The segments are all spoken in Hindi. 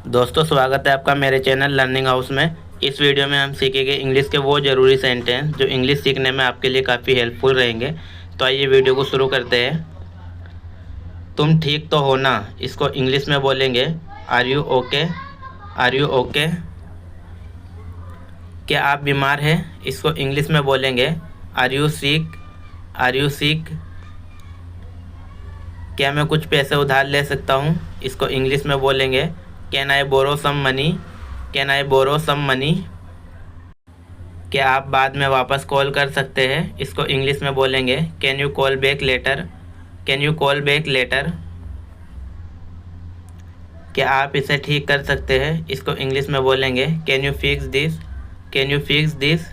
दोस्तों, स्वागत है आपका मेरे चैनल लर्निंग हाउस में। इस वीडियो में हम सीखेंगे इंग्लिश के वो ज़रूरी सेंटेंस जो इंग्लिश सीखने में आपके लिए काफ़ी हेल्पफुल रहेंगे। तो आइए वीडियो को शुरू करते हैं। तुम ठीक तो हो ना, इसको इंग्लिश में बोलेंगे are you okay. Are you okay. क्या आप बीमार हैं, इसको इंग्लिश में बोलेंगे are you sick. Are you sick. क्या मैं कुछ पैसे उधार ले सकता हूँ, इसको इंग्लिश में बोलेंगे can I borrow some money. Can I borrow some money. क्या आप बाद में वापस कॉल कर सकते हैं, इसको इंग्लिश में बोलेंगे can you call back later. Can you call back later. क्या आप इसे ठीक कर सकते हैं, इसको इंग्लिश में बोलेंगे can you fix this. Can you fix this.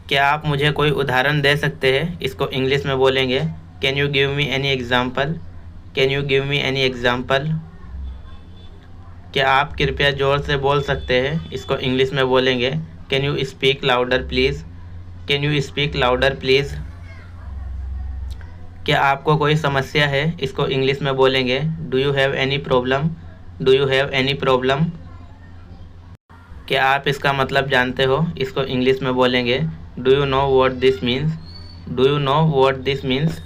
क्या आप मुझे कोई उदाहरण दे सकते हैं, इसको इंग्लिश में बोलेंगे can you give me any example. Can you give me any example. क्या आप कृपया ज़ोर से बोल सकते हैं, इसको इंग्लिश में बोलेंगे can you speak louder please. Can you speak louder please. क्या आपको कोई समस्या है, इसको इंग्लिश में बोलेंगे do you have any problem. Do you have any problem. क्या आप इसका मतलब जानते हो, इसको इंग्लिश में बोलेंगे do you know what this means. Do you know what this means.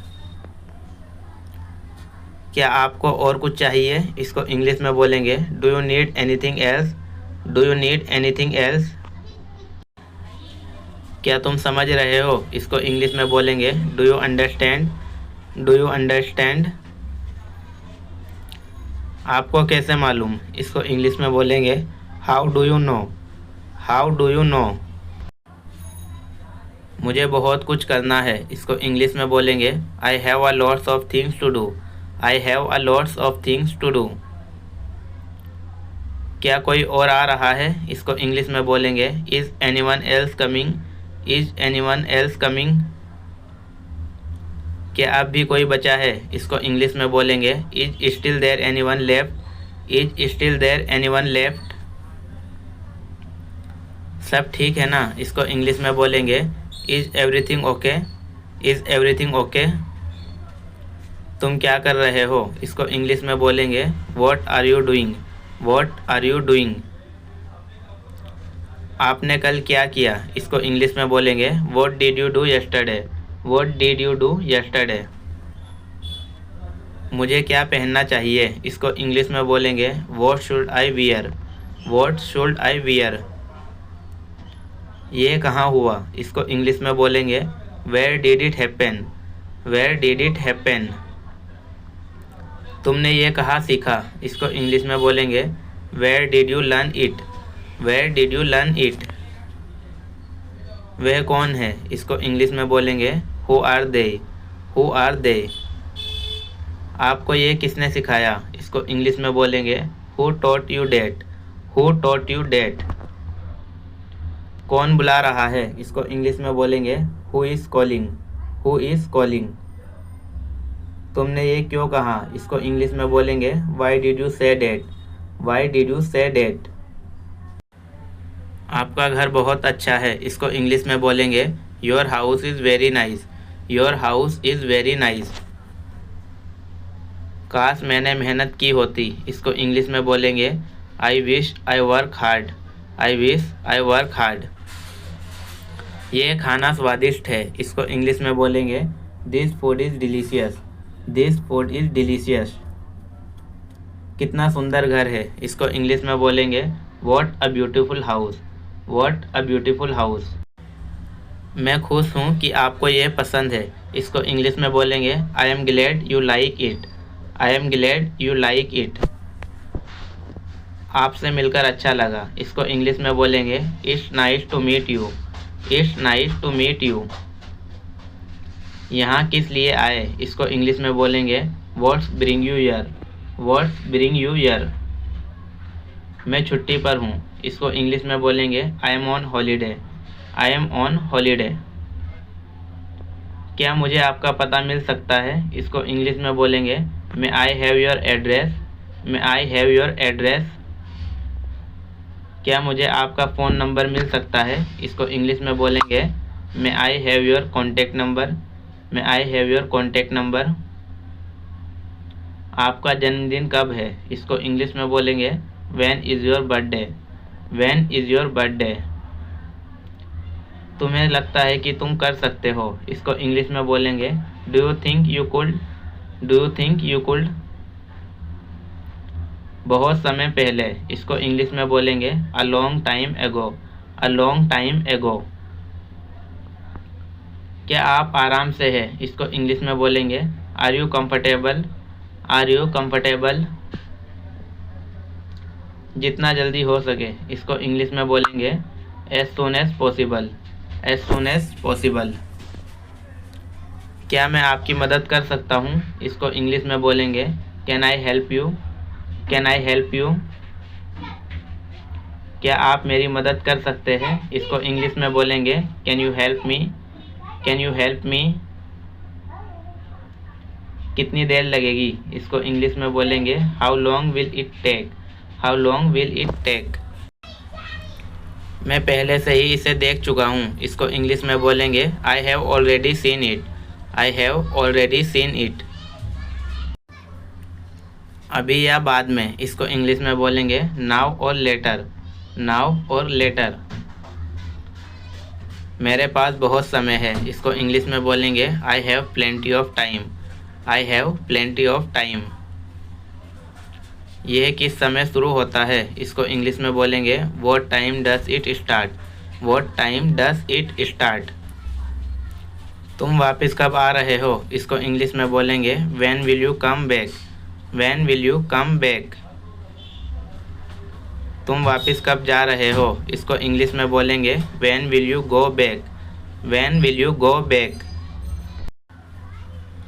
क्या आपको और कुछ चाहिए, इसको इंग्लिश में बोलेंगे do you need anything else. Do you need anything else. क्या तुम समझ रहे हो, इसको इंग्लिश में बोलेंगे do you understand. Do you understand. आपको कैसे मालूम, इसको इंग्लिश में बोलेंगे how do you know. How do you know. मुझे बहुत कुछ करना है, इसको इंग्लिश में बोलेंगे I have a lots of things to do. I have a lots of things to do. क्या कोई और आ रहा है, इसको इंग्लिश में बोलेंगे is anyone else coming. Is anyone else coming. क्या अब भी कोई बचा है, इसको इंग्लिश में बोलेंगे is still there anyone left. Is still there anyone left. सब ठीक है ना, इसको इंग्लिश में बोलेंगे is everything okay. Is everything okay. तुम क्या कर रहे हो, इसको इंग्लिश में बोलेंगे what are you doing. What are you doing. आपने कल क्या किया, इसको इंग्लिश में बोलेंगे what did you do yesterday. What did you do yesterday. मुझे क्या पहनना चाहिए, इसको इंग्लिश में बोलेंगे what should I wear. What should I wear. ये कहाँ हुआ, इसको इंग्लिश में बोलेंगे where did it happen. Where did it happen. तुमने ये कहाँ सीखा, इसको इंग्लिश में बोलेंगे where did you learn it. Where did you learn it. वह कौन है, इसको इंग्लिश में बोलेंगे who are they. Who are they. आपको ये किसने सिखाया, इसको इंग्लिश में बोलेंगे who taught you that. Who taught you date. कौन बुला रहा है, इसको इंग्लिश में बोलेंगे who is calling. Who is calling. तुमने ये क्यों कहा, इसको इंग्लिश में बोलेंगे वाई डिड यू से डेट। वाई डिड यू से डेट। आपका घर बहुत अच्छा है, इसको इंग्लिश में बोलेंगे your house is very nice. Your house is very nice. काश मैंने मेहनत की होती, इसको इंग्लिश में बोलेंगे I wish I work hard. I wish I work hard. ये खाना स्वादिष्ट है, इसको इंग्लिश में बोलेंगे this food is delicious. This food is delicious. कितना सुंदर घर है, इसको इंग्लिश में बोलेंगे what a beautiful house. What a beautiful house. मैं खुश हूँ कि आपको ये पसंद है, इसको इंग्लिश में बोलेंगे I am glad you like it. I am glad you like it. आपसे मिलकर अच्छा लगा, इसको इंग्लिश में बोलेंगे it's nice to meet you. It's nice to meet you. यहाँ किस लिए आए, इसको इंग्लिश में बोलेंगे what's bring you here. What's bring you here. मैं छुट्टी पर हूँ, इसको इंग्लिश में बोलेंगे I am on holiday. I am on holiday. क्या मुझे आपका पता मिल सकता है, इसको इंग्लिश में बोलेंगे may I have your address. May I have your address. क्या मुझे आपका फ़ोन नंबर मिल सकता है, इसको इंग्लिश में बोलेंगे may I have your contact number. May I have your contact number. आपका जन्मदिन कब है? इसको इंग्लिश में बोलेंगे when is your birthday. When is your birthday. तुम्हें लगता है कि तुम कर सकते हो, इसको इंग्लिश में बोलेंगे do you think you could. Do you think you could. बहुत समय पहले, इसको इंग्लिश में बोलेंगे अ लॉन्ग टाइम एगो। अ लॉन्ग टाइम एगो। क्या आप आराम से हैं? इसको इंग्लिश में बोलेंगे are you comfortable. Are you comfortable. जितना जल्दी हो सके, इसको इंग्लिश में बोलेंगे as soon as possible. As soon as possible. क्या मैं आपकी मदद कर सकता हूँ? इसको इंग्लिश में बोलेंगे can I help you. Can I help you. क्या आप मेरी मदद कर सकते हैं? इसको इंग्लिश में बोलेंगे can you help me. Can you help me. कितनी देर लगेगी? इसको इंग्लिश में बोलेंगे how long will it take. How long will it take. मैं पहले से ही इसे देख चुका हूँ, इसको इंग्लिश में बोलेंगे I have already seen it. I have already seen it. अभी या बाद में, इसको इंग्लिश में बोलेंगे नाउ और लेटर। नाउ और लेटर। मेरे पास बहुत समय है, इसको इंग्लिश में बोलेंगे I have plenty of time. I have plenty of time. यह किस समय शुरू होता है? इसको इंग्लिश में बोलेंगे what time does it start. What time does it start. तुम वापस कब आ रहे हो? इसको इंग्लिश में बोलेंगे when will you come back. When will you come back. तुम वापस कब जा रहे हो? इसको इंग्लिश में बोलेंगे when will you go back. When will you go back.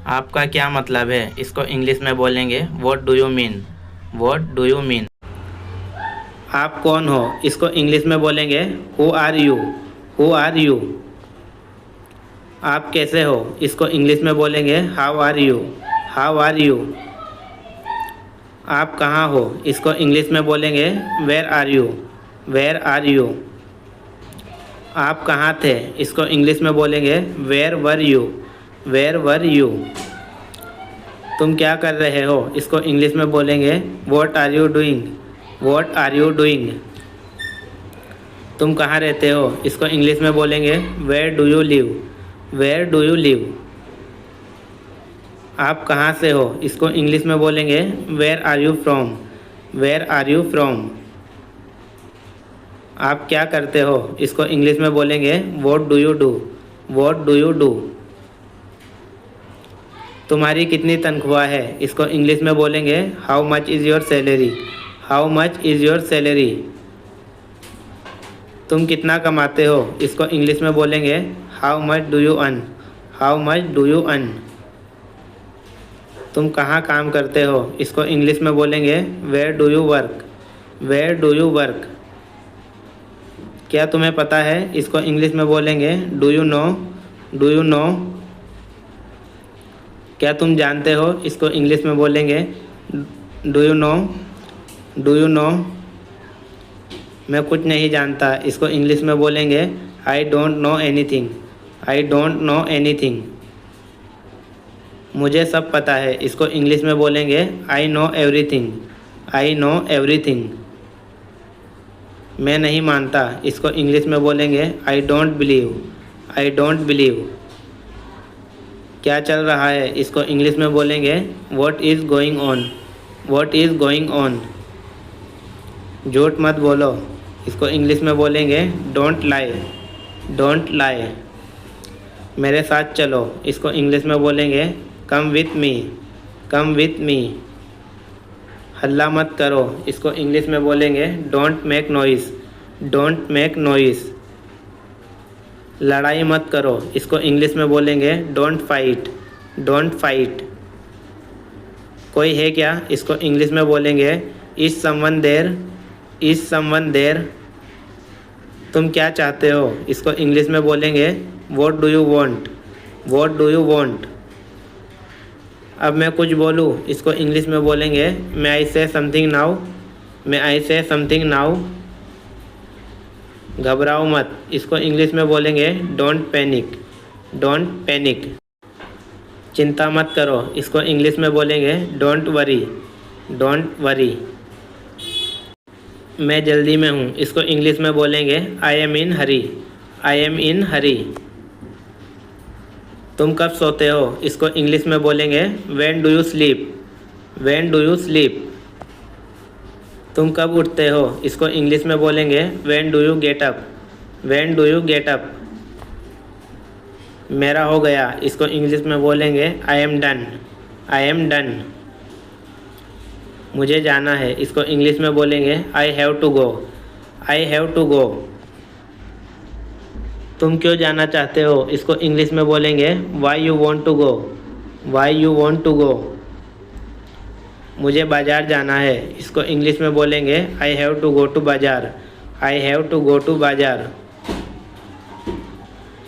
आपका क्या मतलब है? इसको इंग्लिश में बोलेंगे what do you mean. What do you mean. आप कौन हो? इसको इंग्लिश में बोलेंगे who are you. Who are you. आप कैसे हो? इसको इंग्लिश में बोलेंगे how are you. How are you. आप कहाँ हो? इसको इंग्लिश में बोलेंगे where are you. Where are you. आप कहाँ थे? इसको इंग्लिश में बोलेंगे where were you. Where were you. तुम क्या कर रहे हो? इसको इंग्लिश में बोलेंगे what are you doing. What are you doing. तुम कहाँ रहते हो? इसको इंग्लिश में बोलेंगे where do you live. Where do you live. आप कहाँ से हो? इसको इंग्लिश में बोलेंगे where are you from. Where are you from. आप क्या करते हो? इसको इंग्लिश में बोलेंगे what do you do. What do you do. तुम्हारी कितनी तनख्वाह है? इसको इंग्लिश में बोलेंगे how much is your salary. How much is your salary. तुम कितना कमाते हो? इसको इंग्लिश में बोलेंगे how much do you earn. How much do you earn. तुम कहाँ काम करते हो? इसको इंग्लिश में बोलेंगे where do you work. Where do you work. क्या तुम्हें पता है? इसको इंग्लिश में बोलेंगे do you know. Do you know. क्या तुम जानते हो? इसको इंग्लिश में बोलेंगे do you know. Do you know. मैं कुछ नहीं जानता, इसको इंग्लिश में बोलेंगे I don't know anything. I don't know anything. मुझे सब पता है, इसको इंग्लिश में बोलेंगे I know everything. I know everything. मैं नहीं मानता, इसको इंग्लिश में बोलेंगे I don't believe. I don't believe. क्या चल रहा है? इसको इंग्लिश में बोलेंगे what is going on. What is going on. झूठ मत बोलो, इसको इंग्लिश में बोलेंगे डोंट लाई। Don't lie. मेरे साथ चलो, इसको इंग्लिश में बोलेंगे come with me. Come with me. हल्ला मत करो, इसको इंग्लिश में बोलेंगे don't make noise. Don't make noise. लड़ाई मत करो, इसको इंग्लिश में बोलेंगे डोंट फाइट। Don't fight. कोई है क्या? इसको इंग्लिश में बोलेंगे is someone there. Is someone there. तुम क्या चाहते हो? इसको इंग्लिश में बोलेंगे what do you want. What do you want. अब मैं कुछ बोलूँ, इसको इंग्लिश में बोलेंगे मे आई से समथिंग नाउ। मे आई से समथिंग नाउ। घबराओ मत, इसको इंग्लिश में बोलेंगे डोंट पैनिक। Don't panic. चिंता मत करो, इसको इंग्लिश में बोलेंगे डोंट वरी, डोंट वरी। मैं जल्दी में हूँ, इसको इंग्लिश में बोलेंगे I M in Hari, I am इन हरी। तुम कब सोते हो, इसको इंग्लिश में बोलेंगे when do you sleep, when do you sleep. तुम कब उठते हो, इसको इंग्लिश में बोलेंगे when do you get up, when do you get up. मेरा हो गया, इसको इंग्लिश में बोलेंगे I am done, I am done. मुझे जाना है, इसको इंग्लिश में बोलेंगे I have to go, I have to go. तुम क्यों जाना चाहते हो, इसको इंग्लिश में बोलेंगे why you want to go, why you want to go. मुझे बाज़ार जाना है, इसको इंग्लिश में बोलेंगे I have to go to bazaar, I have to go to bazaar.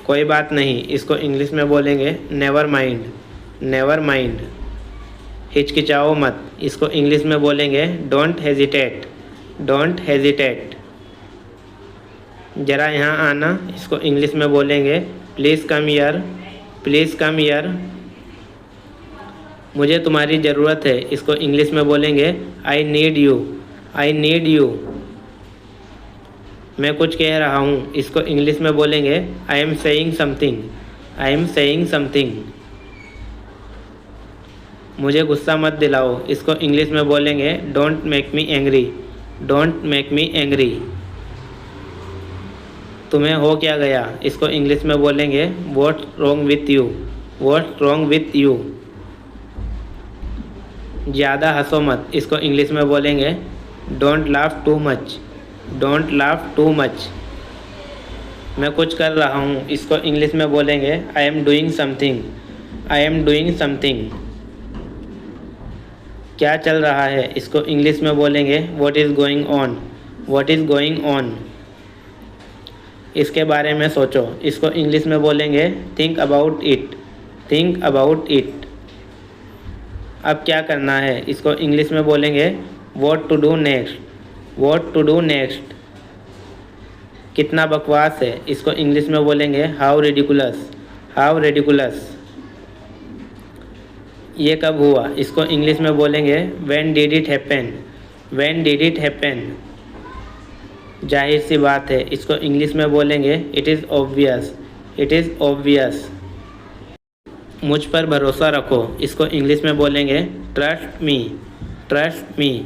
कोई बात नहीं, इसको इंग्लिश में बोलेंगे नेवर माइंड, नेवर माइंड। हिचकिचाओ मत, इसको इंग्लिश में बोलेंगे डोंट हेजिटेट, डोंट हेजिटेट। ज़रा यहाँ आना, इसको इंग्लिश में बोलेंगे please come here, please come here. मुझे तुम्हारी ज़रूरत है, इसको इंग्लिश में बोलेंगे I need you, I need you. मैं कुछ कह रहा हूँ, इसको इंग्लिश में बोलेंगे I am saying something, I am saying something. मुझे गुस्सा मत दिलाओ, इसको इंग्लिश में बोलेंगे don't make me angry, don't make me angry. तुम्हें हो क्या गया, इसको इंग्लिश में बोलेंगे what wrong with you, what wrong with you. ज़्यादा हंसो मत, इसको इंग्लिश में बोलेंगे don't laugh too much, don't laugh too much. मैं कुछ कर रहा हूँ, इसको इंग्लिश में बोलेंगे I am doing something, I am doing something. क्या चल रहा है, इसको इंग्लिश में बोलेंगे what is going on, what is going on. इसके बारे में सोचो, इसको इंग्लिश में बोलेंगे think about it, think about it. अब क्या करना है, इसको इंग्लिश में बोलेंगे what to do next, what to do next. कितना बकवास है, इसको इंग्लिश में बोलेंगे हाउ रेडिकुलस, हाउ रेडिकुलस। ये कब हुआ, इसको इंग्लिश में बोलेंगे when did it happen, when did it happen. जाहिर सी बात है, इसको इंग्लिश में बोलेंगे it is obvious, it is obvious. मुझ पर भरोसा रखो, इसको इंग्लिश में बोलेंगे ट्रस्ट मी, ट्रस्ट मी।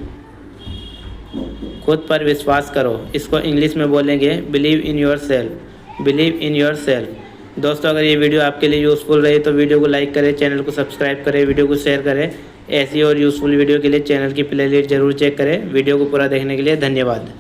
खुद पर विश्वास करो, इसको इंग्लिश में बोलेंगे believe in your self, believe in your self. दोस्तों, अगर ये वीडियो आपके लिए यूज़फुल रही तो वीडियो को लाइक करें, चैनल को सब्सक्राइब करें, वीडियो को शेयर करें। ऐसी और यूज़फुल वीडियो के लिए चैनल की प्लेलिस्ट जरूर चेक करें। वीडियो को पूरा देखने के लिए धन्यवाद।